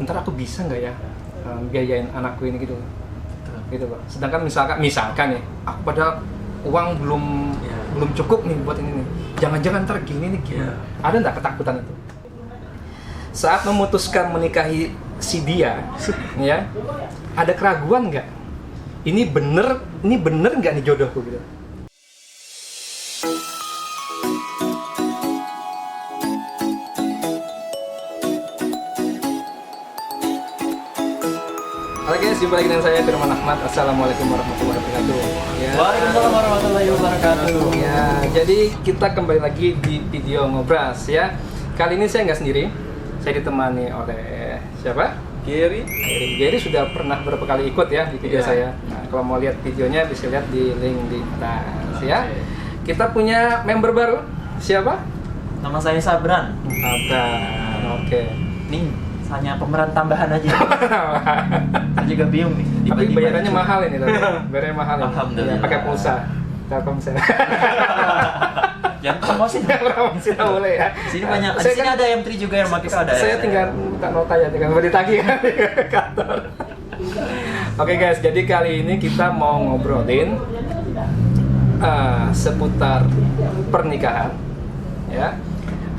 ntar aku bisa nggak ya biayain anakku ini gitu Pak. Sedangkan misalkan ya aku padahal uang belum cukup nih buat ini nih, jangan-jangan ntar gini nih gimana. Ada nggak ketakutan itu saat memutuskan menikahi si dia ya, ada keraguan nggak, ini bener nggak nih jodohku gitu? Halo guys, jumpa lagi dengan saya Firman Ahmad. Assalamualaikum warahmatullahi wabarakatuh. Ya. Waalaikumsalam warahmatullahi wabarakatuh. Ya, jadi kita kembali lagi di video ngobras ya. Kali ini saya nggak sendiri, saya ditemani oleh siapa? Gary sudah pernah beberapa kali ikut ya di video saya. Nah, kalau mau lihat videonya bisa lihat di link di atas ya. Kita punya member baru, siapa? Nama saya Sabran. Oke. Nih, hanya pemeran tambahan aja. Saya juga bingung nih. Tapi bayarannya mahal ini, bayarannya mahal ini. Alhamdulillah. Pakai pulsa. Telkomsel. Yang promosi nggak boleh ya. Sini banyak. Di sini ada M3 juga yang pakai ada. Saya tinggal minta nota ya, tinggal ditagih kan ke kantor. Oke guys, jadi kali ini kita mau ngobrolin seputar pernikahan, ya,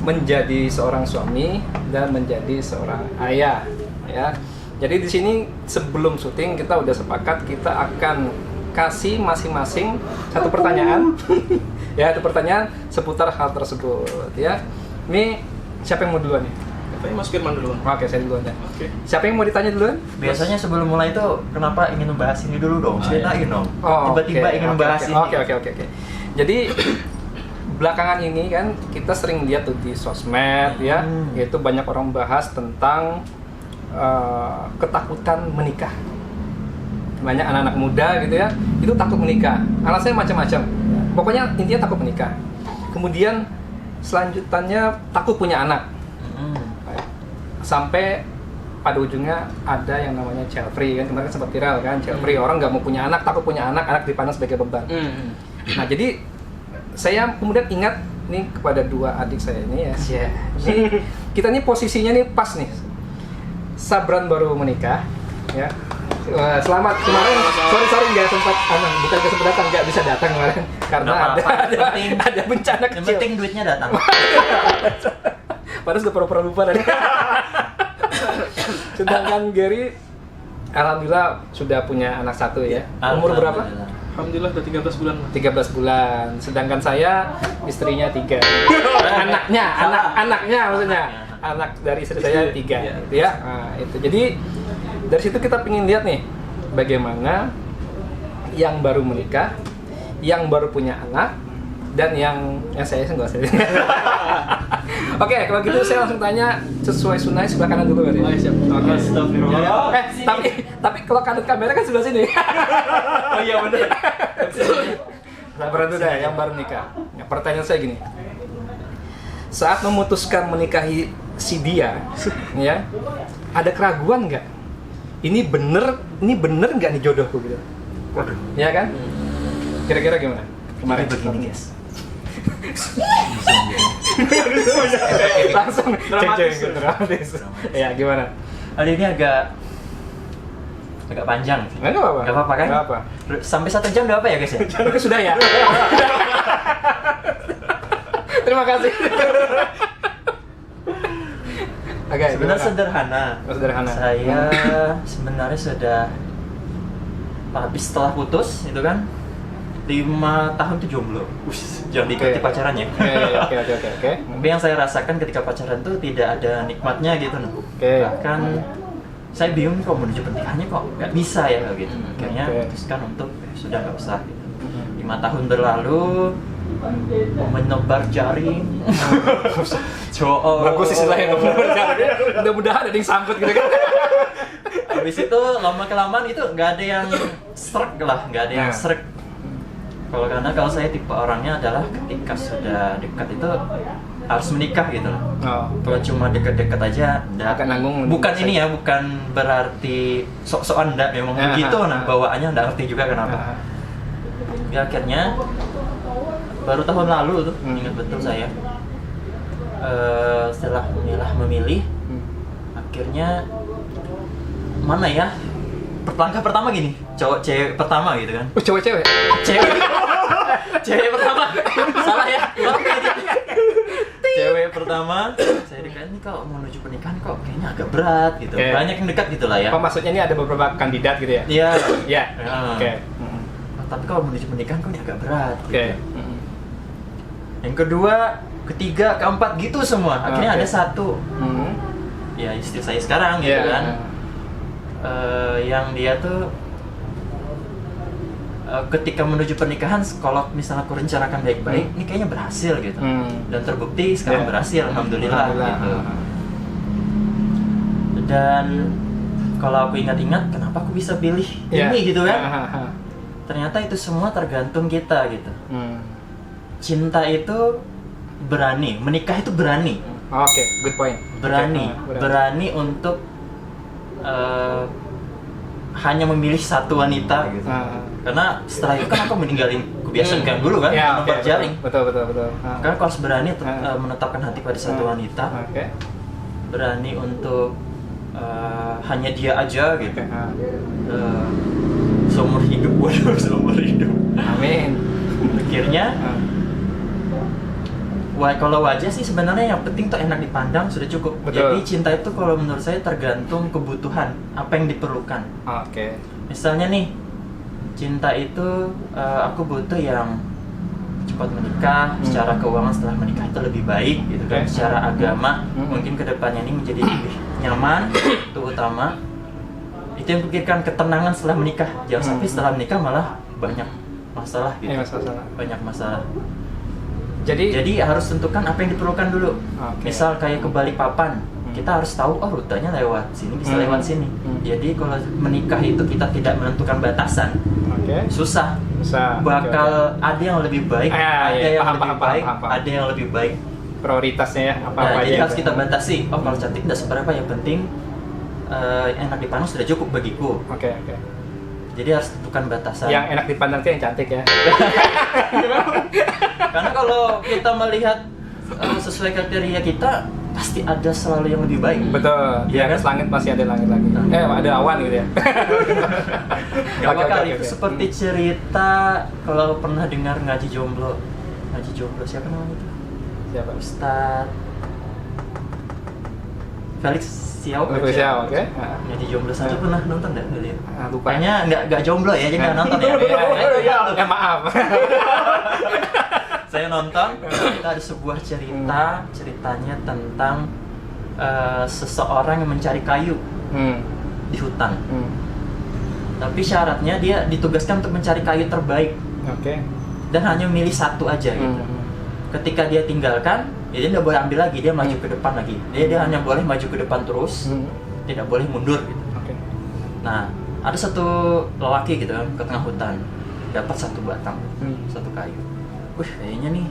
menjadi seorang suami dan menjadi seorang ayah, ya. Jadi di sini sebelum syuting kita udah sepakat kita akan kasih masing-masing satu pertanyaan, ya, satu pertanyaan seputar hal tersebut, ya. Ini siapa yang mau duluan nih? Katanya Mas Firman duluan. Oke, saya duluan ya. Oke. Siapa yang mau ditanya duluan? Biasanya sebelum mulai itu kenapa ingin membahas ini dulu dong? Ceritain dong. Tiba-tiba ingin membahas ini. Oke. Jadi belakangan ini kan kita sering lihat tuh di sosmed ya, yaitu banyak orang bahas tentang ketakutan menikah. Banyak anak-anak muda gitu ya, itu takut menikah. Alasannya macam-macam. Pokoknya intinya takut menikah. Kemudian selanjutnya takut punya anak. Sampai pada ujungnya ada yang namanya child free kan, kemarin sempat viral kan, child free, orang nggak mau punya anak, takut punya anak dipandang sebagai beban. Nah jadi saya kemudian ingat nih kepada dua adik saya ini ya, ini, kita nih posisinya nih pas nih, Sabran baru menikah, ya. Selamat kemarin, sorry nggak sempat, bukan kesempatan nggak bisa datang kemarin karena ada bencana kecil. Yang penting duitnya datang. Padahal sudah pura-pura lupa tadi. Sedangkan Gary, alhamdulillah sudah punya anak satu ya. Umur berapa? Alhamdulillah udah 13 bulan. 13 bulan. Sedangkan saya istrinya 3. Anaknya maksudnya. Anak dari istri saya 3 gitu ya. Nah, itu. Jadi dari situ kita pengen lihat nih bagaimana yang baru menikah, yang baru punya anak, dan yang saya enggak saya. Oke, kalau gitu saya langsung tanya sesuai sunnah sebelah kanan dulu berarti. Oh, siap. Oke. Astagfirullah. Tapi kalau kanan kamera kan sebelah sini. Oh iya benar. Sabaran dulu deh, yang baru nikah. Ya, pertanyaan saya gini. Saat memutuskan menikahi si dia, ya, ada keraguan nggak? Ini bener nggak nih jodohku gitu? Waduh. Ya kan? Kira-kira gimana? Kemarin Begini guys. langsung Dramatis. dramatis. Ya gimana? Kali ini agak panjang. Nggak apa-apa. Nggak apa-apa kan? Nggak apa. Sampai 1 jam udah apa ya guys ya? Sudah ya. Terima kasih. Oke, Sebenarnya gimana? sederhana. Saya sebenarnya sudah habis setelah putus itu kan 5 tahun tuh jomblo. Jangan diikuti pacarannya. Oke. Tapi yang saya rasakan ketika pacaran tuh tidak ada nikmatnya gitu. Oke. Bahkan saya bingung kok menuju pernikahannya kok nggak bisa ya gitu. Akhirnya memutuskan untuk sudah nggak usah. Gitu. 5 tahun berlalu, menebar jaring. Bagus istilahnya menebar jaring. Mudah-mudahan ada yang sangkut gitu kan. Habis itu lama-kelamaan itu nggak ada yang srek lah, nggak ada yang srek. Kalau saya tipe orangnya adalah ketika sudah dekat itu harus menikah gitu loh. Kalau cuma dekat-dekat aja akan nanggung. Bukan ini ya, bukan berarti sok-sokan enggak, memang begitu bawaannya enggak ngerti juga kenapa. Ya akhirnya baru tahun lalu tuh ingat betul saya setelah memilih akhirnya mana ya? Langkah pertama gini, cowok cewek pertama gitu kan. Cewek-cewek. Cewek. Cewek pertama. Salah ya. Cewek pertama, saya dekat ini kalau mau menuju pernikahan kok kayaknya agak berat gitu. Oke. Banyak yang dekat gitu lah ya. Apa maksudnya ini ada beberapa kandidat gitu ya? Iya. Iya. Ah. Oke. Tapi kalau menuju pernikahan kok ini agak berat Oke. gitu. Yang kedua, ketiga, keempat gitu semua. Akhirnya Oke. ada satu. Ya istri saya sekarang gitu Iya. kan. Yang dia tuh ketika menuju pernikahan, kalau misalnya aku rencanakan baik-baik, ini kayaknya berhasil gitu. Dan terbukti sekarang Iya. berhasil, alhamdulillah gitu. Dan kalau aku ingat-ingat, kenapa aku bisa pilih Iya. ini gitu kan? Ternyata itu semua tergantung kita gitu. Cinta itu berani, menikah itu berani. Oke, good point. Berani, Oke, berani untuk hanya memilih satu wanita gitu. Karena setelah itu kan aku meninggalin kebiasaan kan dulu kan, Ya, nomor oke, jaring. betul. Karena aku harus berani menetapkan hati pada satu wanita, Oke. berani untuk hanya dia aja gitu. Seumur hidup, waduh, seumur hidup. Amin. Akhirnya, kalau wajah sih sebenarnya yang penting tuh enak dipandang sudah cukup. Betul. Jadi cinta itu kalau menurut saya tergantung kebutuhan, apa yang diperlukan. Oke. Misalnya nih, cinta itu aku butuh yang cepat menikah, secara keuangan setelah menikah itu lebih baik gitu kan. Oke. Secara agama Hmm. mungkin kedepannya ini menjadi lebih nyaman, itu utama. Itu yang pikirkan, ketenangan setelah menikah. Jangan sampai setelah menikah malah banyak masalah gitu. Iya, masalah. Banyak masalah. Jadi Jadi harus tentukan apa yang diperlukan dulu. Oke. Misal kayak ke Balikpapan, kita harus tahu oh rutenya lewat sini, bisa lewat sini. Jadi kalau menikah itu kita tidak menentukan batasan, oke. susah. Bisa. Bakal ada yang lebih baik, Ah, ada iya, yang paham, lebih paham, baik, paham. ada yang lebih baik. Prioritasnya ya apa Nah, aja. jadi harus kita batasi. Oh kalau cantik tidak seberapa, yang penting enak dipandang sudah cukup bagiku. Oke. Jadi harus tentukan batasan. Yang enak dipandang itu yang cantik ya. Karena kalau kita melihat sesuai kriteria kita, pasti ada selalu yang lebih baik. Betul. Di Iya atas kan? langit masih ada langit lagi. Ada awan gitu ya. Gak Oke, bakal oke, itu oke. seperti cerita kalau pernah dengar ngaji jomblo. Ngaji jomblo siapa namanya itu? Siapa? Ustadz Felix Xiao. Felix Xiao, oke. Ngaji jomblo saja pernah nonton nggak kalian? Lupa. Kayaknya nggak jomblo ya, jadi nggak nonton ya. Ya maaf. Saya nonton, kita ada sebuah ceritanya tentang seseorang yang mencari kayu di hutan. Tapi syaratnya dia ditugaskan untuk mencari kayu terbaik Oke. dan hanya milih satu aja gitu. Ketika dia tinggalkan, ya dia tidak boleh ambil lagi, dia maju ke depan lagi. Dia hanya boleh maju ke depan terus, tidak boleh mundur gitu. Oke. Nah, ada satu lelaki gitu kan ke tengah hutan, dapat satu batang, satu kayu. Wih, kayaknya nih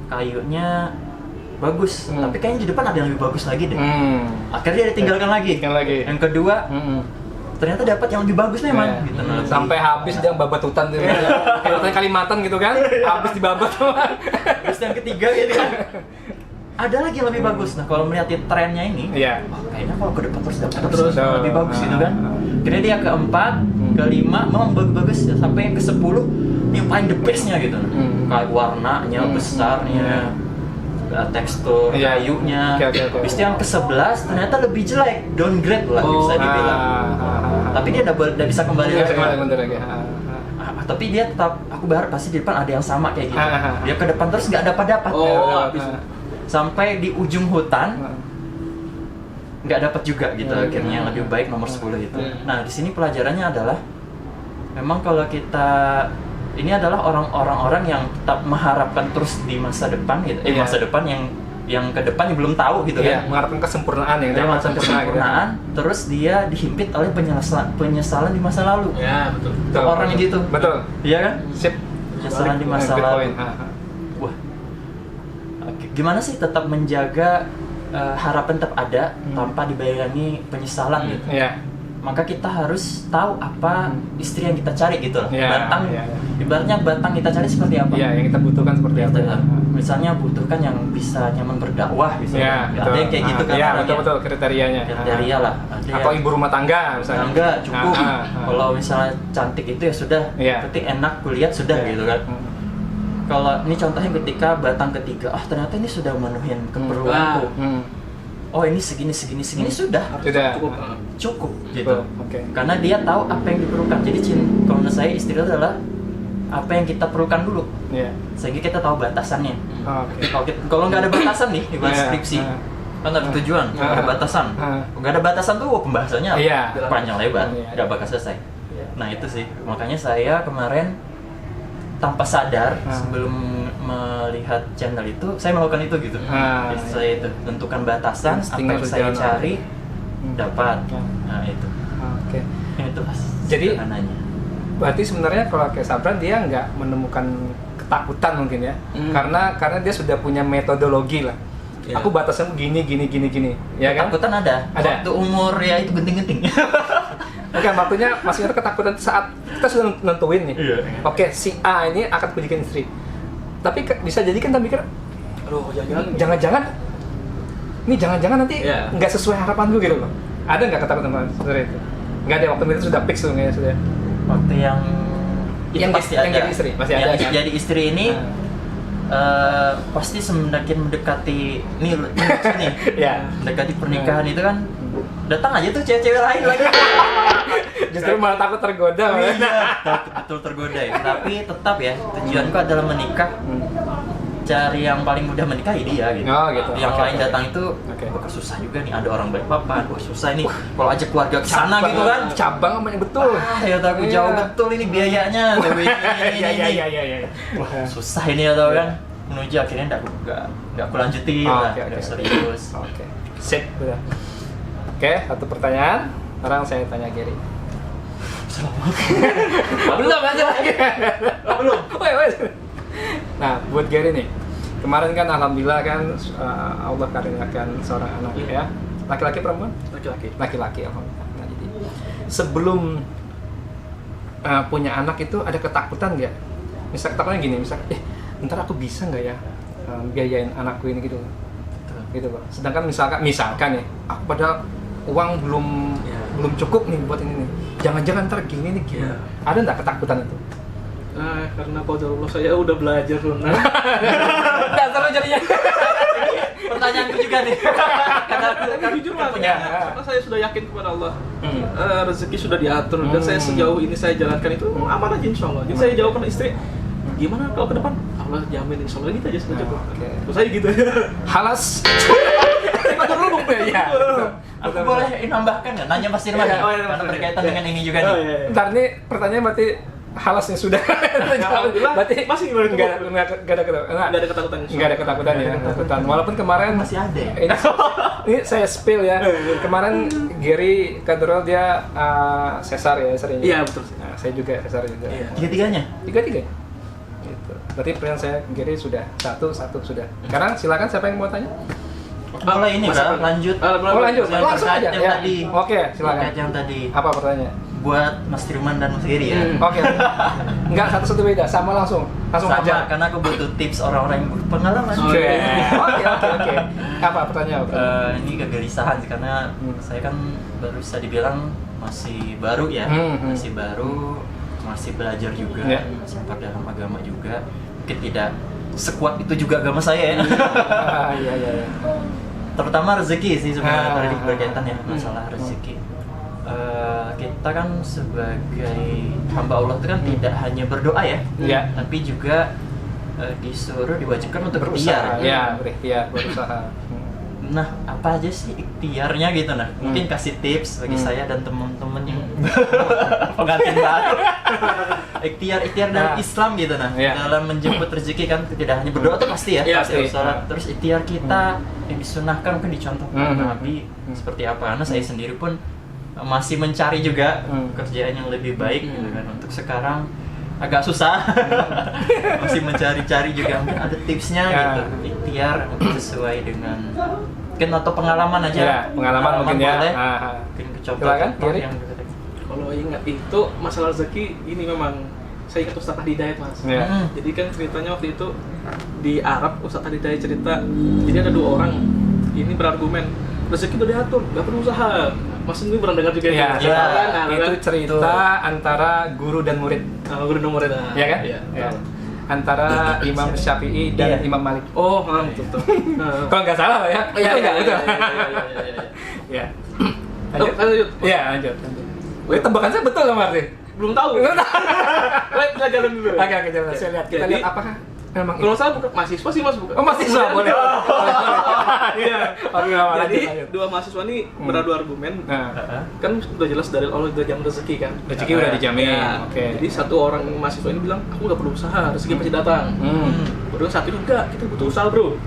kayunya bagus, tapi kayaknya di depan ada yang lebih bagus lagi deh. Akhirnya dia ditinggalkan lagi. Yang kedua, ternyata dapat yang lebih bagus memang. Gitu, nah, sampai habis dia babat hutan tuh. Kayak Kalimantan gitu kan, habis dibabat. terus yang ketiga gitu kan, ada lagi yang lebih bagus. Nah, kalau melihat trennya ini, Iya. kayaknya kalau ke depan terus dapat Terus, yang lebih bagus gitu kan. Akhirnya dia keempat, kelima, memang bagus-bagus sampai yang ke-10 yang paling the bestnya gitu. Kayak warnanya, besarnya, tekstur Iya. kayunya. Oke. Habis itu yang ke-11 ternyata lebih jelek, downgrade lah bisa dibilang. Tapi dia udah bisa kembali lagi. lagi. Tapi dia tetap, aku berharap pasti di depan ada yang sama kayak gitu. Dia ke depan terus nggak dapat. Habis sampai di ujung hutan nggak dapat juga gitu. Akhirnya yang lebih baik nomor 10 itu. Nah, di sini pelajarannya adalah memang kalau kita ini adalah orang-orang yang tetap mengharapkan terus di masa depan gitu. Masa depan yang ke depan yang belum tahu gitu Iya, kan. mengharapkan kesempurnaan ya. Dia mengharapkan kesempurnaan, terus dia dihimpit oleh penyesalan di masa lalu. Ya, betul. Orang yang gitu. Betul. Iya kan? Sip. Penyesalan di masa Good lalu. point. Wah. Oke, gimana sih tetap menjaga harapan tetap ada tanpa dibayangi penyesalan gitu? Iya. Maka kita harus tahu apa istri yang kita cari gitu loh. Iya, Batang, iya. ibaratnya batang kita cari seperti apa. Iya, yang kita butuhkan seperti apa. Gitu kan. misalnya butuhkan yang bisa nyaman berdakwah bisa Ya, ada yang kayak gitu kan ya, orangnya. betul kriterianya. Kriteria lah ada Atau yang ibu rumah tangga misalnya. enggak cukup kalau Ah. misalnya cantik itu ya sudah Iya. berarti enak kulihat sudah Iya. gitu kan. Kalau ini contohnya ketika batang ketiga, ternyata ini sudah memenuhi keperluanku. Oh ini segini sudah Sudah. cukup Betul, gitu. oke. Karena dia tahu apa yang diperlukan. Jadi kalau menurut saya istri itu adalah apa yang kita perlukan dulu, Iya. sehingga kita tahu batasannya. Oke. Kalau nggak ada batasan nih di Iya, skripsi, iya. kan ada tujuan, nggak ada batasan. Nggak ada batasan tuh pembahasannya Iya. panjang lebar, Iya. nggak bakal selesai. Iya. Nah itu sih, makanya saya kemarin tanpa sadar sebelum melihat channel itu, saya melakukan itu gitu. Jadi saya itu tentukan batasan, Insting apa yang saya harus cari jalan. dapat. Hmm. Nah itu, Oke. itu Jadi, sederhananya. Berarti sebenarnya kalau kayak Sabran dia nggak menemukan ketakutan mungkin ya, karena dia sudah punya metodologi lah. Iya. Aku batasnya gini, ya kan? Ketakutan ada. Ada. Waktu umur ya itu genting-genting. Oke, waktunya maksudnya ketakutan saat kita sudah nentuin nih. Iya. Oke, si A ini akan pujikan istri. Tapi bisa jadi kan kita mikir, Aduh, jangan-jangan nanti Iya. nggak sesuai harapan gue gitu loh. Ada nggak ketakutan seperti itu? Nggak ada, waktu itu sudah fix tuh kayaknya sudah. Waktu yang itu Yang pasti yang ada. jadi istri, pasti ada, Yang kan? jadi istri ini pasti semakin mendekati nih Ya. mendekati pernikahan itu kan datang aja tuh cewek-cewek lain lagi. Justru malah takut tergoda. Betul tergoda ya. Tapi tetap ya tujuanku adalah menikah. Cari yang paling mudah menikahi dia gitu. Oh, gitu. Yang Oke, lain oke. datang itu Oke. susah juga nih, ada orang Balikpapan, susah ini. Kalau ajak keluarga ke sana gitu kan. Cabang namanya betul. Ya aku jauh Iya. betul ini biayanya. Tapi Iya. susah ini atau kan menuju akhirnya nggak aku lanjutin lah, nggak serius. Oke. Sip, udah. Oke, satu pertanyaan. Sekarang saya tanya Gary. Belum aja lagi. Belum. Nah, buat Gary nih. Kemarin kan alhamdulillah kan Allah karuniakan seorang anak ya. Laki-laki perempuan? Laki-laki. Laki-laki alhamdulillah. Nah, jadi sebelum punya anak itu ada ketakutan nggak? Misal ketakutannya gini, ntar aku bisa nggak ya biayain anakku ini gitu loh. Sedangkan misalkan ya, aku pada uang belum cukup nih buat ini nih. Jangan-jangan ntar gini nih gimana? Ada nggak ketakutan itu? Karena qadarullah saya udah belajar renang. Dasar lo jadinya. Pertanyaanku juga nih. Karena jujur lah, karena saya sudah yakin kepada Allah. Rezeki sudah diatur dan saya sejauh ini saya jalankan itu aman aja insya Allah. Jadi saya jawabkan istri, gimana kalau ke depan? Allah jamin insya Allah gitu aja sudah cukup. Terus saya gitu. Halas. Betul dulu ya. Aku boleh nambahkan nggak? Nanya Mas Irman karena berkaitan dengan ini juga nih. Ntar nih pertanyaan berarti halasnya sudah. Berarti masih nggak ada ketakutan. Nggak ada ketakutan ya. Walaupun kemarin Masih ada ya? Ini saya spill ya. Kemarin Gary Kadrol dia sesar ya seringnya. Iya betul. Nah, saya juga sesar juga. Tiga-tiganya? Tiga. Gitu. Berarti pertanyaan saya Gary sudah satu sudah. Sekarang silakan siapa yang mau tanya? Boleh ini kan? Lanjut. Lanjut. Yang Langsung terkait aja. yang Ya. tadi. Oke, silakan. Terkait yang tadi. Apa pertanyaannya? Buat Mas Firman dan Mas Giri ya. Oke. Enggak satu beda, sama langsung Sama, aja. karena aku butuh tips orang-orang yang berpengalaman. Oke. Apa pertanyaan? Ini kegelisahan sih karena saya kan baru bisa dibilang masih baru ya, masih baru, masih belajar juga, sempat dalam agama juga. Mungkin tidak sekuat itu juga agama saya ya. Iya. Terutama rezeki sih sebenarnya tadi berkaitan ya masalah rezeki. Kita kan sebagai hamba Allah itu kan tidak hanya berdoa ya, tapi juga disuruh diwajibkan untuk berusaha. berikhtiar. Ya, berikhtiar, berusaha. Nah, apa aja sih ikhtiarnya gitu nah? Mungkin kasih tips bagi saya dan teman-teman yang pengantin baru. Ikhtiar dalam Islam gitu nah. Dalam menjemput rezeki kan tidak hanya berdoa tuh pasti ya, pasti sholat. Terus ikhtiar kita yang disunahkan mungkin dicontohkan Nabi seperti apa? Karena saya sendiri pun masih mencari juga kerjaan yang lebih baik gitu kan. Untuk sekarang agak susah. Masih mencari-cari juga mungkin ada tipsnya gitu. Ikhtiar sesuai dengan mungkin atau pengalaman aja. Pengalaman mungkin ya. Boleh. Mungkin contoh yang kalau ingat itu masalah rezeki ini memang saya ingat Ustadz Hidayat mas. Ya. Jadi kan ceritanya waktu itu di Arab Ustadz Hidayat cerita, jadi ada 2 orang ini berargumen rezeki udah diatur, nggak perlu usaha. Mas ini pernah dengar juga Ya, itu? Nah, itu cerita antara guru dan murid. Guru dan murid. Ya kan? Iya. Ya. Antara Imam Syafi'i dan Iya. Imam Malik. Oh, betul. Kalau nggak salah ya. Iya, Itu nggak, itu. iya. Ya. Lanjut. Iya, lanjut. Wih, tebakan saya betul nggak Martin? Belum tahu. Kita jalan dulu. Oke, jalan. Saya lihat. Kita Jadi- lihat apakah memang Kalau salah bukan mahasiswa sih mas, bukan. Oh, mahasiswa boleh. Iya. Oke, Jadi lanjut. 2 mahasiswa ini beradu argumen. Nah, Kan udah jelas dari Allah udah jam rezeki kan. rezeki udah dijamin. Ya, Oke. Jadi satu orang mahasiswa ini bilang, aku nggak perlu usaha, rezeki pasti datang. Baru satu ini enggak, kita butuh usaha bro.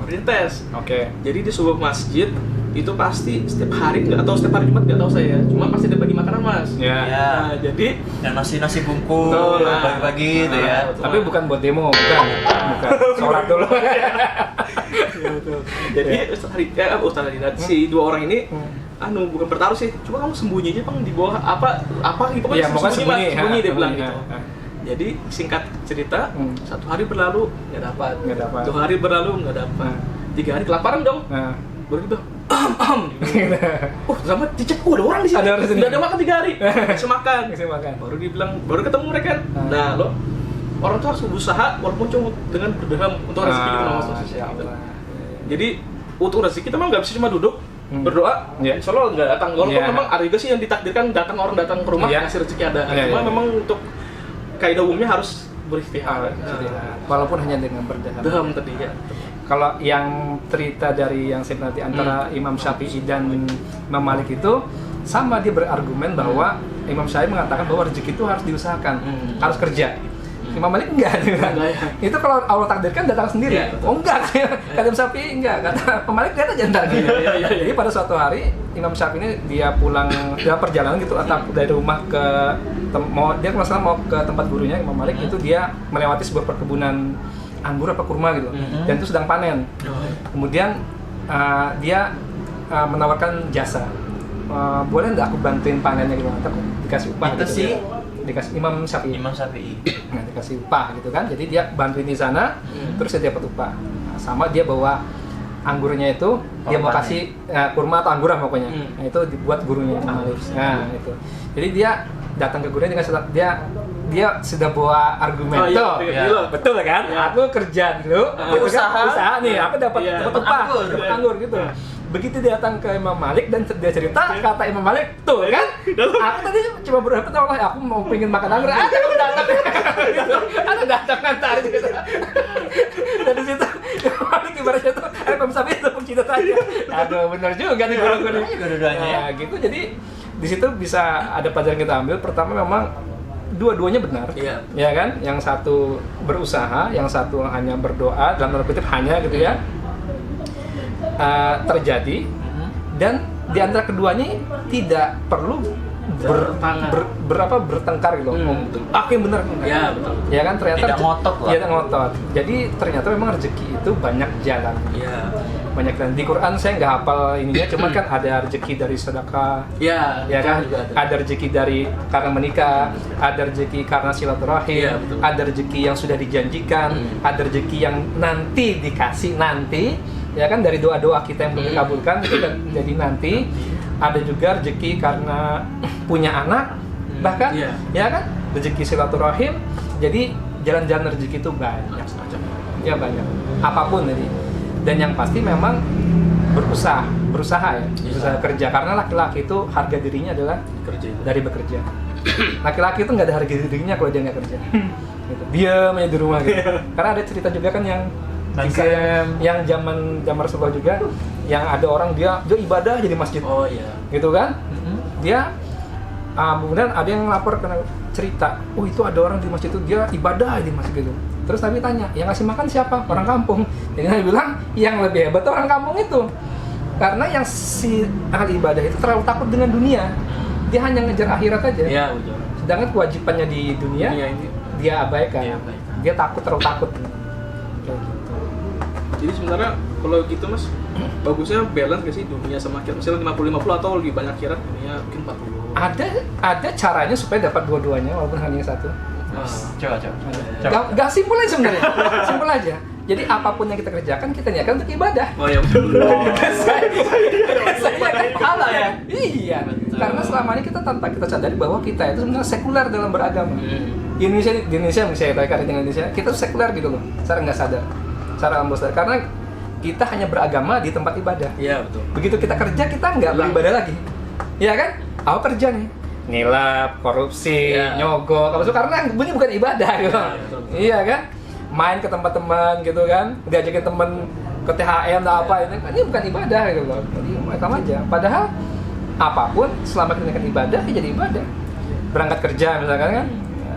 Baru dites. Oke. Jadi di sebuah masjid itu pasti setiap hari nggak atau setiap hari Jumat nggak tahu saya, cuma pasti ada bagi makanan mas. Ya. Ya. Nah, jadi Yang nasi bungkus Betul, nah. pagi-pagi gitu ya. Betul. Tapi bukan buat demo, bukan. Sholat dulu. jadi Ustaz Hidayat si 2 orang ini bukan bertaruh sih, cuma kamu sembunyi aja bang di bawah apa gitu Iya, pokoknya sembunyi. Mas, sembunyi dia bilang Sembunyi, gitu. ha. Jadi singkat cerita, 1 hari berlalu nggak dapat, Nggak dapat. 2 hari berlalu nggak dapat, 3 hari kelaparan dong, Nah, baru gitu. Sama dicek, ada orang di sini. Ada orang di sini. Udah ada makan 3 hari, bisa makan. kasih makan. Baru dibilang, baru ketemu mereka. Nah, lo orang tuh harus berusaha walaupun cuma dengan berderham untuk rezeki gitu loh, Mas. Masya Allah. Jadi untuk rezeki kita memang nggak bisa cuma duduk berdoa, Iya. insya Allah nggak datang. Walaupun Iya. memang ada juga sih yang ditakdirkan datang orang datang ke rumah Iya. ngasih rezeki ada. Iya, Cuma iya. memang untuk kaidah umumnya harus berikhtiar. Walaupun hanya dengan berderham. Derham tadi ya. Kalau yang cerita dari yang saya nanti antara Imam Syafi'i dan Imam Malik itu sama, dia berargumen bahwa Imam Syafi'i mengatakan bahwa rezeki itu harus diusahakan, harus kerja. Imam Malik enggak, dia bilang. Enggak, ya. Itu kalau Allah takdirkan datang sendiri. Iya, betul. Oh enggak, kata Imam Syafi'i enggak, kata Imam Malik lihat aja ntar. Iya. Jadi pada suatu hari Imam Syafi'i ini dia pulang, dia perjalanan gitu atau dari rumah ke dia kalau nggak salah mau ke tempat gurunya Imam Malik, itu dia melewati sebuah perkebunan anggur apa kurma gitu, dan itu sedang panen. Kemudian dia menawarkan jasa, boleh nggak aku bantuin panennya gitu, atau dikasih upah Itu gitu. sih Dikasih Imam Syafi'i. Imam Syafi'i. Nah, dikasih upah gitu kan, jadi dia bantuin di sana, terus dia dapat upah. Nah, sama dia bawa anggurnya itu, dia mau panen. kasih kurma atau angguran pokoknya. Nah, itu dibuat gurunya Imam Malik. Nah, itu. Jadi dia datang ke gurunya dengan dia sudah bawa argumen. Oh, iya, Tuh, iya. betul kan? Iya. Aku kerja dulu, gitu kan? Usaha nih, aku dapat Iya. upah, Anggur. dapat anggur gitu. Begitu dia datang ke Imam Malik dan dia cerita, kata Imam Malik, tuh kan? Aku tadi cuma berharap, Allah, aku mau pengen makan anggur, ada kamu datang, gitu. Ada datang ngantar gitu. Dari situ Imam Malik ibaratnya tuh, Imam Syafi'i itu kita tanya, aduh benar juga nih guru-guru. Dua-duanya ya. Nah, gitu. Jadi di situ bisa ada pelajaran kita ambil. Pertama memang dua-duanya benar, Iya. ya kan? Yang satu berusaha, yang satu hanya berdoa, dalam tanda kutip hanya gitu ya. Terjadi, dan di antara keduanya tidak perlu bertengkar gitu. Aku yang benar, Ya, betul. ya kan? Ternyata Tidak ngotot lah. Tidak ngotot. Jadi ternyata memang rezeki itu banyak jalan. Iya. Banyak jalan. Di Quran saya nggak hafal ininya, cuman kan ada rezeki dari sedekah, Iya, ya kan? juga Ada rezeki dari karena menikah, ada rezeki karena silaturahim, Iya, betul. ada rezeki yang sudah dijanjikan, ada rezeki yang nanti dikasih nanti, ya kan, dari doa-doa kita yang belum dikabulkan itu kan jadi nanti. Ada juga rezeki karena punya anak, bahkan Iya. ya kan, rezeki silaturahim. Jadi jalan-jalan rezeki itu banyak, ya banyak. Apapun tadi. Dan yang pasti memang berusaha ya, berusaha kerja, karena laki-laki itu harga dirinya adalah Kerja itu. dari bekerja. Laki-laki itu nggak ada harga dirinya kalau dia nggak kerja. Gitu. Diam aja di rumah gitu. Karena ada cerita juga kan yang yang zaman Rasulullah juga, yang ada orang dia ibadah jadi masjid, Oh iya. gitu kan? Dia kemudian ada yang lapor karena cerita, oh itu ada orang di masjid itu dia ibadah di masjid itu. Terus Nabi tanya, yang ngasih makan siapa? Orang kampung. Jadi Nabi bilang, yang lebih hebat orang kampung itu. Karena yang si ahli ibadah itu terlalu takut dengan dunia. Dia hanya ngejar akhirat aja. Iya, betul. Sedangkan kewajibannya di dunia, Dunia ini. dia abaikan. Dia abaikan. Dia terlalu takut. Kayak gitu. Jadi sebenarnya kalau gitu mas, bagusnya balance gak sih dunia sama akhirat? Misalnya 50-50 atau lebih banyak akhirat, dunia mungkin 40. Ada caranya supaya dapat dua-duanya walaupun hanya satu. Coba. Gak simpel aja sebenarnya. Simpel aja. Jadi apapun yang kita kerjakan, kita niatkan untuk ibadah. Oh ya betul. Saya kan salah ya. Iya. Betul. Karena selama ini kita tanpa kita sadari bahwa kita itu sebenarnya sekuler dalam beragama. Di Indonesia misalnya kaitan dengan Indonesia, kita tuh sekuler gitu loh. Secara nggak sadar, secara alam sadar. Karena kita hanya beragama di tempat ibadah. Iya betul. Begitu kita kerja, kita nggak beribadah lagi. Iya kan? Aku kerja nih, nilap, korupsi, nyogok, apa karena ini bukan ibadah gitu. Betul. Iya kan? Main ke tempat teman gitu kan, diajakin temen ke THM atau apa ini bukan ibadah gitu loh. Jadi mereka aja. Padahal apapun selama kita niatkan ibadah ya jadi ibadah. Berangkat kerja misalkan kan,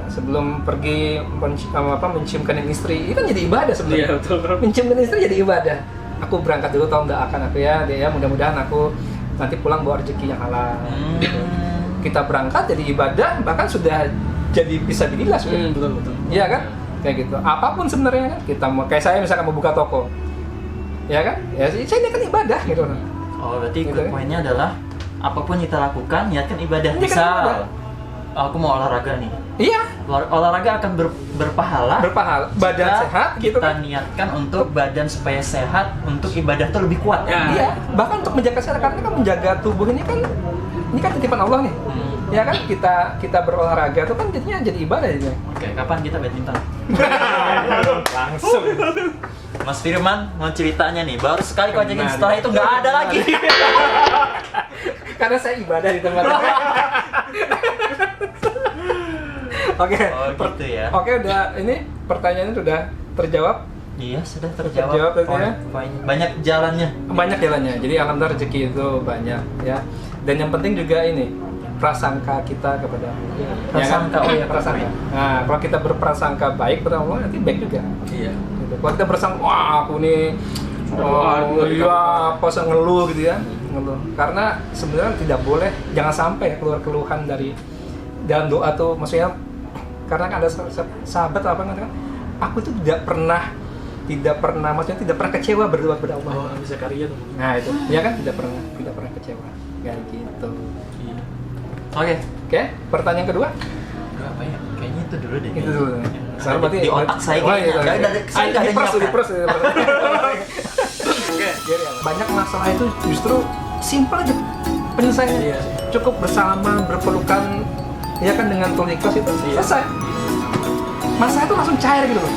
sebelum pergi menciumkan istri, itu kan jadi ibadah sebenarnya. Iya betul. Menciumkan istri jadi ibadah. Aku berangkat dulu, tolong doakan aku ya, dia mudah-mudahan aku nanti pulang bawa rezeki yang halal. Gitu. Kita berangkat jadi ibadah, bahkan sudah jadi fisabilillah sudah. Betul. Iya kan? Kayak gitu. Apapun sebenarnya kan, kita mau kayak saya misalkan mau buka toko. Ya kan? Ya saya ini kan ibadah gitu. Oh, berarti Gitu good kan? point-nya adalah apapun kita lakukan, niatkan ibadah. Niatkan Misal, ibadah. aku mau olahraga nih. Iya, Olahraga akan berpahala. berpahala, badan jika sehat gitu kita kan. niatkan untuk badan supaya sehat, untuk ibadah tuh lebih kuat. Ya. Iya, bahkan untuk menjaga kesehatan karena kan menjaga tubuh ini kan titipan Allah nih. Ya kan kita berolahraga itu kan jadinya jadi ibadah jadinya. Oke, kapan kita badminton? Langsung. Mas Firman mau ceritanya nih, baru sekali kau ajakin, setelah itu nggak ada lagi. Karena saya ibadah di tempat. Oke. Oh, gitu ya. Oke, udah ini pertanyaannya sudah terjawab. Iya, sudah Terjawab terjawab. tadi ya. Banyak jalannya. Banyak jalannya. Jadi alhamdulillah rezeki itu banyak ya. Dan yang penting juga ini prasangka kita kepada Allah. Prasangka, oh ya, prasangka. Nah, kalau kita berprasangka baik kepada Allah nanti baik juga. Iya. Gitu. Kalau kita bersangka, wah aku nih, iya apa usah ngeluh gitu ya, ngeluh. Karena sebenarnya tidak boleh, jangan sampai keluar keluhan dari dalam doa tuh, maksudnya karena ada sahabat apa mengatakan, aku itu tidak pernah, maksudnya tidak pernah kecewa berdoa kepada Allah. Oh, bisa karya tuh. Nah itu, ya kan tidak pernah kecewa, kayak gitu. Iya. Oke, pertanyaan kedua. Berapa ya? Kayaknya itu dulu deh. Itu dulu. Soalnya berarti di otak saya oh, kayaknya. iya, Saya nggak ada di nyiapkan. pros. Banyak masalah itu justru simpel aja penyelesaiannya. Iya. Cukup bersalaman, berpelukan, ya kan dengan tulus ikhlas itu selesai. Masalah itu langsung cair gitu loh.